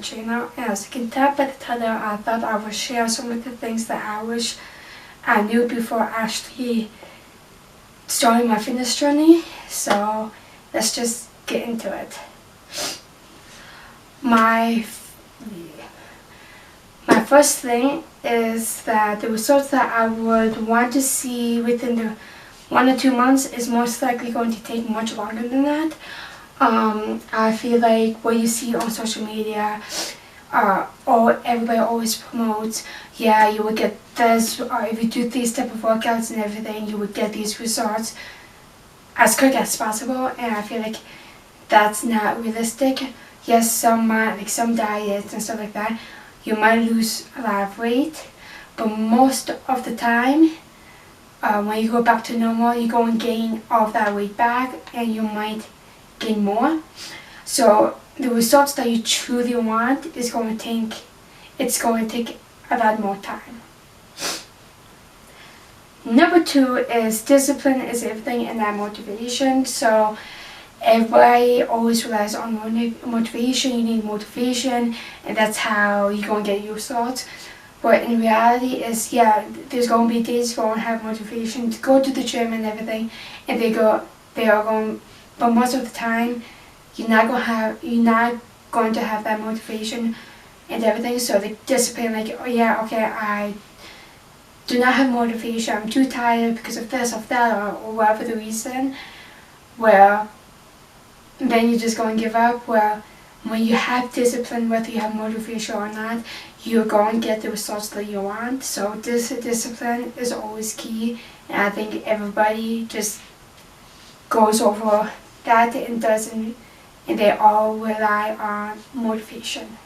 channel, and as you can tell by the title, I thought I would share some of the things that I wish I knew before actually starting my fitness journey. So let's just get into it. My first thing is that the results that I would want to see within the 1 or 2 months is most likely going to take much longer than that. I feel like what you see on social media, or everybody always promotes, yeah, you will get this, or if you do these type of workouts and everything, you would get these results as quick as possible, and I feel like that's not realistic. Yes, some diets and stuff like that, you might lose a lot of weight, but most of the time, when you go back to normal, you go and gain all of that weight back, and you might gain more. So the results that you truly want is going to take a lot more time. Number 2 is discipline is everything, and that motivation. So everybody always relies on motivation. You need motivation, and that's how you're going to get your results. But in reality is, yeah, there's going to be days you're going to have motivation to go to the gym and everything, and but most of the time you're not going to have that motivation and everything. So the discipline, like, oh yeah, okay, I do not have motivation, I'm too tired because of this, of that, or whatever the reason, well, then you're just going to give up. Well, when you have discipline, whether you have motivation or not, you're going to get the results that you want. So this discipline is always key, and I think everybody just goes over that and doesn't, and they all rely on motivation.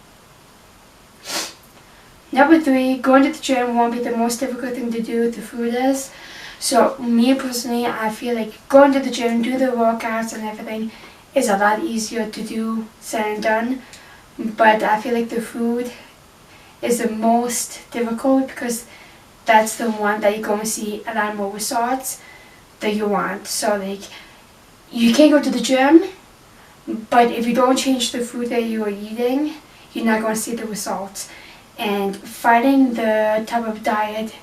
Number 3, going to the gym won't be the most difficult thing to do. The food is. So me personally, I feel like going to the gym, do the workouts and everything is a lot easier to do said and done. But I feel like the food is the most difficult, because that's the one that you're going to see a lot more results that you want. So like, you can go to the gym, but if you don't change the food that you are eating, you're not going to see the results. And finding the type of diet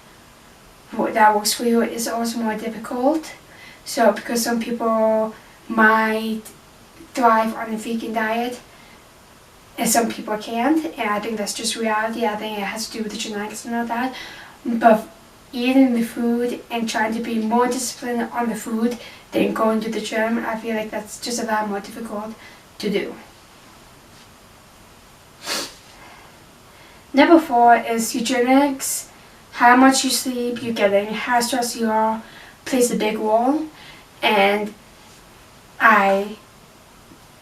that works for you is also more difficult. So because some people might thrive on a vegan diet and some people can't, and I think that's just reality. I think it has to do with the genetics and all that. But eating the food and trying to be more disciplined on the food than going to the gym, I feel like that's just a lot more difficult to do. Number 4 is your genetics. How much you sleep, you're getting, how stressed you are, plays a big role. And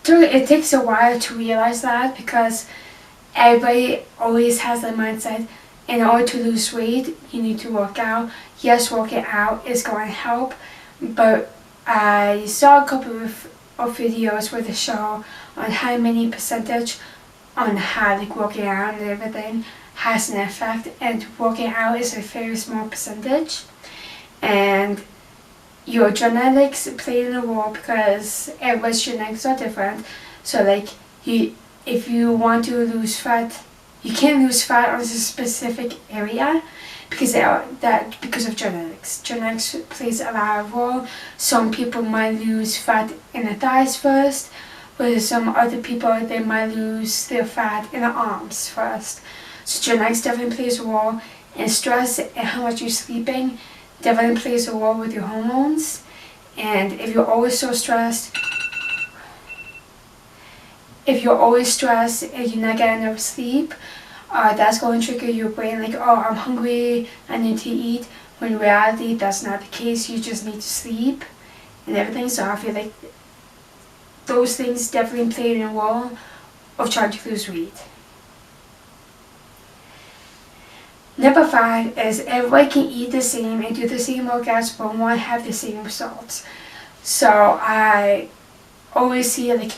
it takes a while to realize that, because everybody always has that mindset, in order to lose weight, you need to work out. Yes, working out is going to help, but I saw a couple of videos where they show on how many percentage on how like working out and everything has an effect, and working out is a very small percentage, and your genetics play in a role, because everyone's genetics are different. So like, if you want to lose fat, you can't lose fat on a specific area, because of genetics. Genetics plays a lot of role. Some people might lose fat in the thighs first, whereas some other people, they might lose their fat in the arms first. So genetics definitely plays a role, and stress and how much you're sleeping definitely plays a role with your hormones. And if you're always so stressed, and you're not getting enough sleep, that's going to trigger your brain like, oh, I'm hungry, I need to eat. When in reality, that's not the case. You just need to sleep and everything. So I feel like those things definitely play a role of trying to lose weight. Number 5 is everybody can eat the same and do the same workouts, but won't have the same results. So I always see like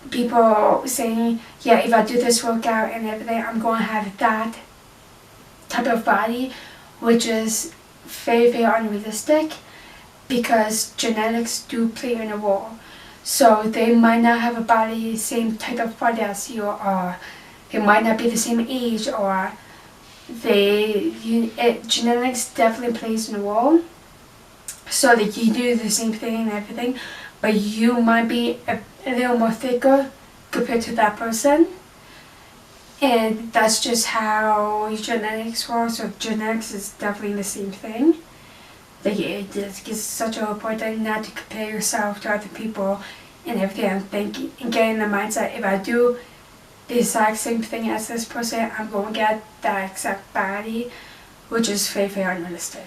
people saying, yeah, if I do this workout and everything, I'm going to have that type of body, which is very, very unrealistic, because genetics do play in a role. So they might not have a body, same type of body as you, or they might not be the same age, or genetics definitely plays in a role. So that you do the same thing and everything, but you might be a little more thicker compared to that person. And that's just how genetics works. So genetics is definitely the same thing. Like it's such a important not to compare yourself to other people and everything. I'm thinking and getting the mindset, if I do the exact same thing as this person, I'm going to get that exact body, which is very, very unrealistic.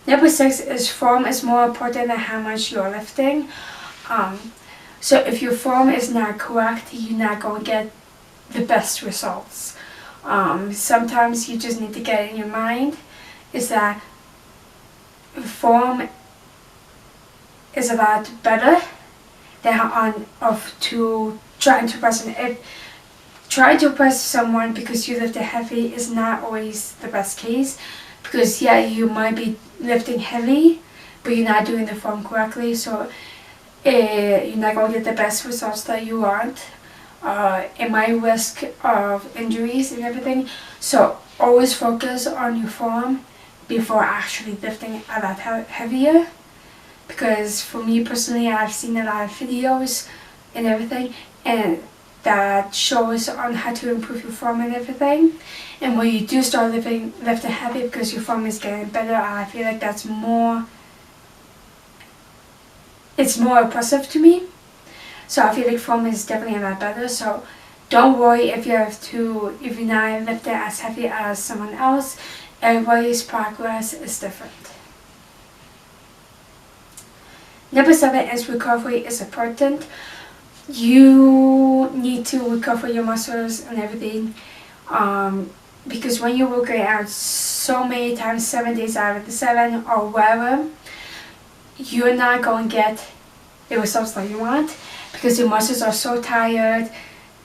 Number 6 is form is more important than how much you're lifting. So if your form is not correct, you're not going to get the best results. Sometimes you just need to get in your mind is that form is a lot better than to trying to impress someone because you lifted heavy is not always the best case. Because yeah, you might be lifting heavy, but you're not doing the form correctly, so you're not going to get the best results that you want. It might risk of injuries and everything. So always focus on your form before actually lifting a lot heavier. Because for me personally, I've seen a lot of videos and everything, and that shows on how to improve your form and everything. And when you do start lifting heavy because your form is getting better, I feel like it's more impressive to me. So I feel like form is definitely a lot better. So don't worry if you're not lifting as heavy as someone else. Everybody's progress is different. Number 7 is recovery is important. You need to recover your muscles and everything, because when you're working out so many times, 7 days out of the 7 or whatever, you're not going to get the results that you want because your muscles are so tired.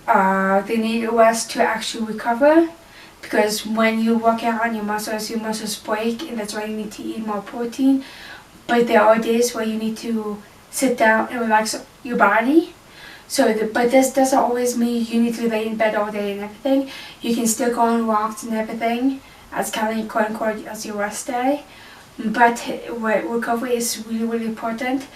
They need rest to actually recover, because when you work out on your muscles break, and that's why you need to eat more protein. But there are days where you need to sit down and relax your body. But this doesn't always mean you need to lay in bed all day and everything. You can still go on walks and everything as kind of quote unquote as your rest day. But recovery is really, really important,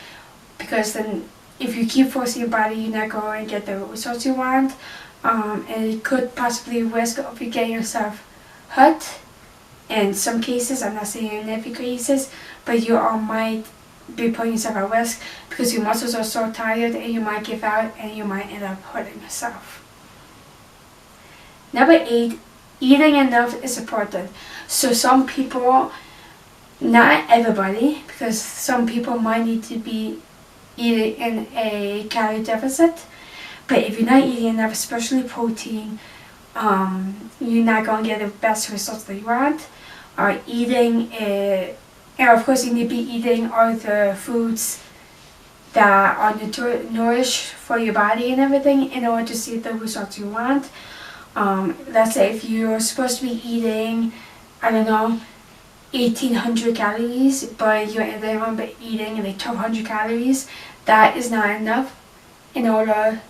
because then if you keep forcing your body, you're not going to get the results you want. And it could possibly risk of you getting yourself hurt. In some cases, I'm not saying in every cases, but you all might be putting yourself at risk because your muscles are so tired, and you might give out and you might end up hurting yourself. Number 8, eating enough is important. So some people, not everybody, because some people might need to be eating in a calorie deficit, but if you're not eating enough, especially protein, you're not going to get the best results that you want. And of course you need to be eating all the foods that are nourished for your body and everything in order to see the results you want. Let's say if you're supposed to be eating, I don't know, 1800 calories, but you're eating like 1200 calories, that is not enough in order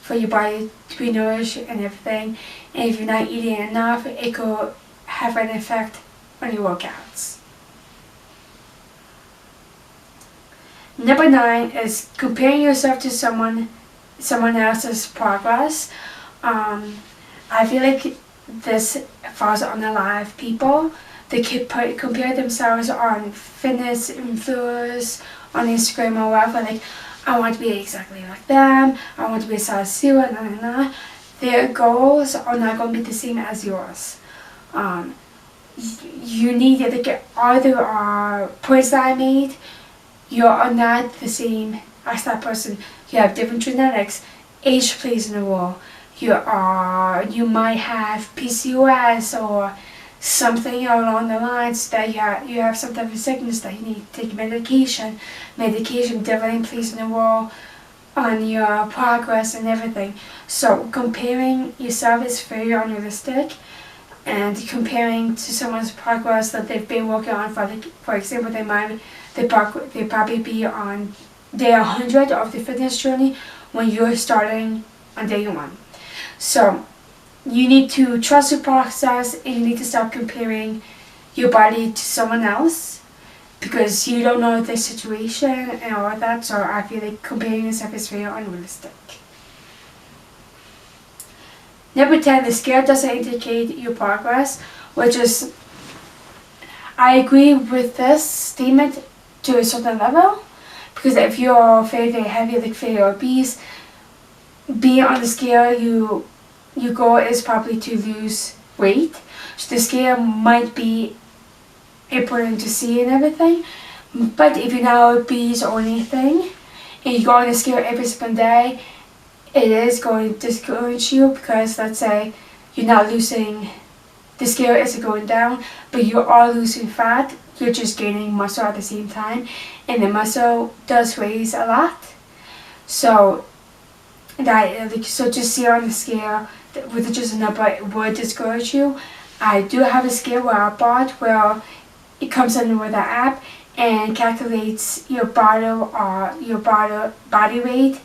for your body to be nourished and everything. And if you're not eating enough, it could have an effect on your workouts. Number 9 is comparing yourself to someone else's progress. I feel like this falls on a lot of people. They compare themselves on fitness influencers on Instagram or whatever. Like, I want to be exactly like them. I want to be a size 0, Their goals are not going to be the same as yours. You need to get all the points that I made. You are not the same as that person. You have different genetics. Age plays in a role. You might have PCOS or something along the lines that you have some type of sickness that you need to take medication. Medication definitely plays in a role on your progress and everything. So comparing yourself is very unrealistic, and comparing to someone's progress that they've been working on for example, they probably be on day 100 of the fitness journey when you're starting on day one. So you need to trust the process, and you need to stop comparing your body to someone else, because you don't know the situation and all of that. So I feel like comparing yourself is very unrealistic. Number 10, the scale doesn't indicate your progress, which is, I agree with this statement to a certain level, because if you're very, very heavy, like very obese, being on the scale, your goal is probably to lose weight. So the scale might be important to see and everything, but if you're not obese or anything, and you go on the scale every single day, it is going to discourage you, because let's say you're not losing, the scale isn't going down, but you are losing fat, you're just gaining muscle at the same time, and the muscle does weigh a lot. So so just see on the scale with just a number, it would discourage you. I do have a scale where I bought, where it comes in with an app and calculates your body weight,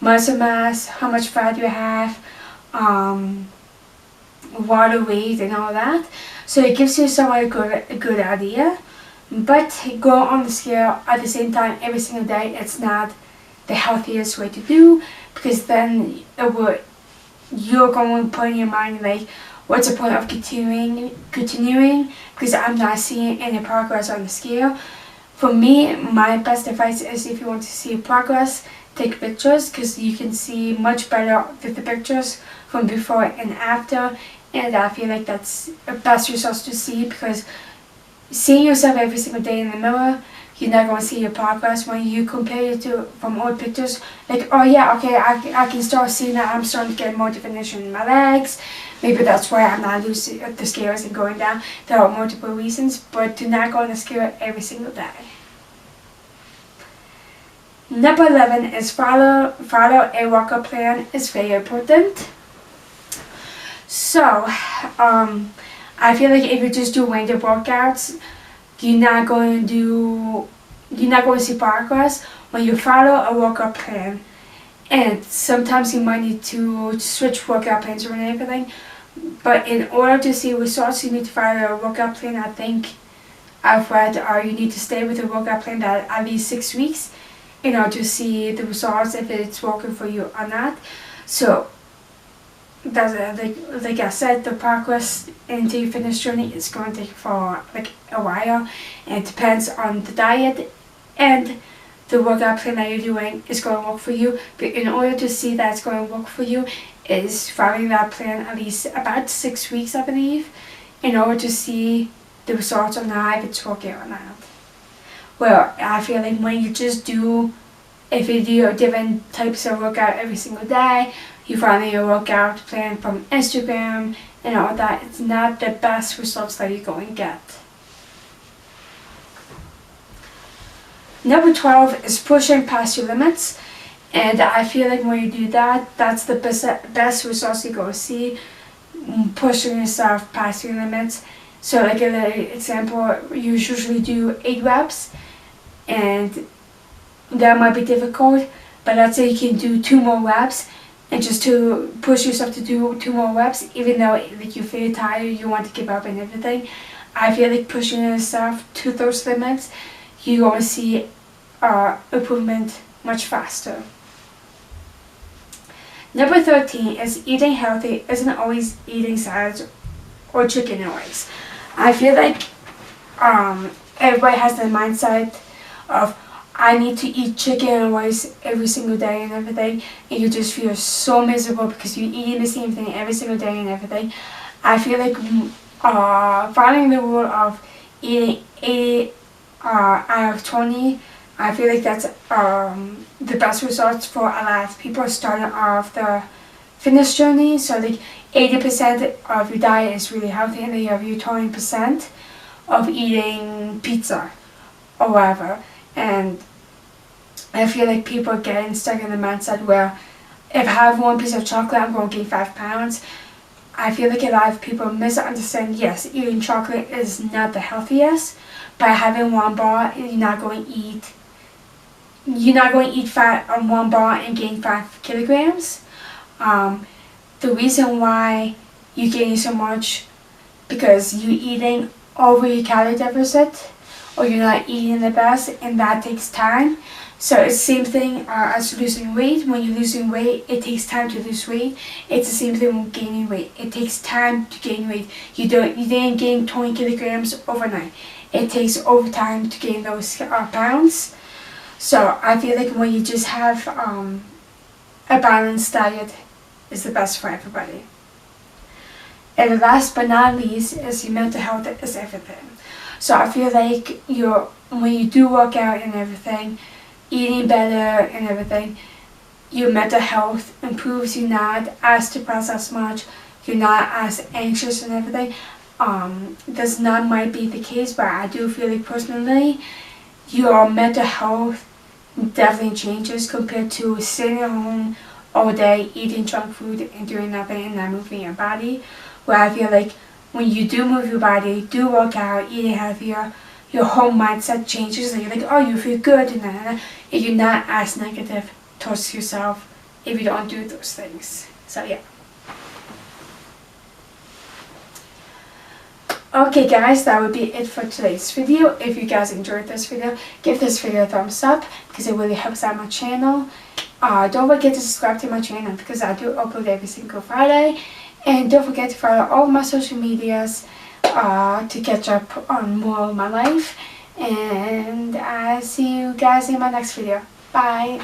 muscle mass, how much fat you have, water weight, and all that. So it gives you somewhat a good idea. But go on the scale at the same time every single day, it's not the healthiest way to do, because then you're going to put in your mind like, what's the point of continuing, because I'm not seeing any progress on the scale. For me, my best advice is, if you want to see progress, take pictures, because you can see much better with the pictures from before and after, and I feel like that's the best results to see, because seeing yourself every single day in the mirror, you're not going to see your progress. When you compare it to from old pictures, like, oh yeah, okay, I can start seeing that I'm starting to get more definition in my legs. Maybe that's why I'm not losing, the scale isn't going down. There are multiple reasons, but do not go on the scale every single day. Number 11 is follow a workout plan is very important. So, I feel like if you just do random workouts, you're not going to see progress. When you follow a workout plan, and sometimes you might need to switch workout plans or everything, but in order to see results, you need to follow a workout plan. I think I've read, you need to stay with a workout plan that at least 6 weeks in order to see the results, if it's working for you or not. So that's like I said, the progress into your fitness journey is going to take for like a while, and it depends on the diet and the workout plan that you're doing is going to work for you. But in order to see that it's going to work for you, is following that plan at least about 6 weeks, I believe, in order to see the results on how, if it's working or not. Well, I feel like when you just do a video, different types of workout every single day, you follow your workout plan from Instagram and all that, it's not the best results that you're going to get. Number 12 is pushing past your limits, and I feel like when you do that, that's the best results you're going to see, pushing yourself past your limits. So like an example, you usually do 8 reps, and that might be difficult, but let's say you can do 2 more reps, and just to push yourself to do 2 more reps, even though like you feel tired, you want to give up and everything. I feel like pushing yourself to those limits, you're going to see improvement much faster. Number 13 is eating healthy isn't always eating salads or chicken always. I feel like everybody has the mindset of, I need to eat chicken and rice every single day and everything, and you just feel so miserable because you're eating the same thing every single day and everything. I feel like following the rule of eating 80 out of 20, I feel like that's the best results for a lot of people starting off the fitness journey. So like 80% of your diet is really healthy, and then you have your 20% of eating pizza or whatever. And I feel like people are getting stuck in the mindset where, if I have 1 piece of chocolate, I'm going to gain 5 pounds. I feel like a lot of people misunderstand, yes, eating chocolate is not the healthiest. By having 1 bar, you're not going to eat fat on 1 bar and gain 5 kilograms. The reason why you're gaining so much because you're eating over your calorie deficit, or you're not eating the best, and that takes time. So it's the same thing as losing weight. When you're losing weight, it takes time to lose weight. It's the same thing with gaining weight. It takes time to gain weight. You didn't gain 20 kilograms overnight. It takes over time to gain those pounds. So I feel like when you just have a balanced diet is the best for everybody. And last but not least is your mental health is everything. So I feel like when you do work out and everything, eating better and everything, your mental health improves. You're not as depressed as much. You're not as anxious and everything. This not might be the case, but I do feel like personally, your mental health definitely changes compared to sitting at home all day eating junk food and doing nothing and not moving your body. Where I feel like when you do move your body, do work out, eat healthier, your whole mindset changes and you're like, oh, you feel good and you're not as negative towards yourself if you don't do those things. So yeah. Okay guys, that would be it for today's video. If you guys enjoyed this video, give this video a thumbs up because it really helps out my channel. Don't forget to subscribe to my channel because I do upload every single Friday. And don't forget to follow all my social medias to catch up on more of my life. And I see you guys in my next video. Bye!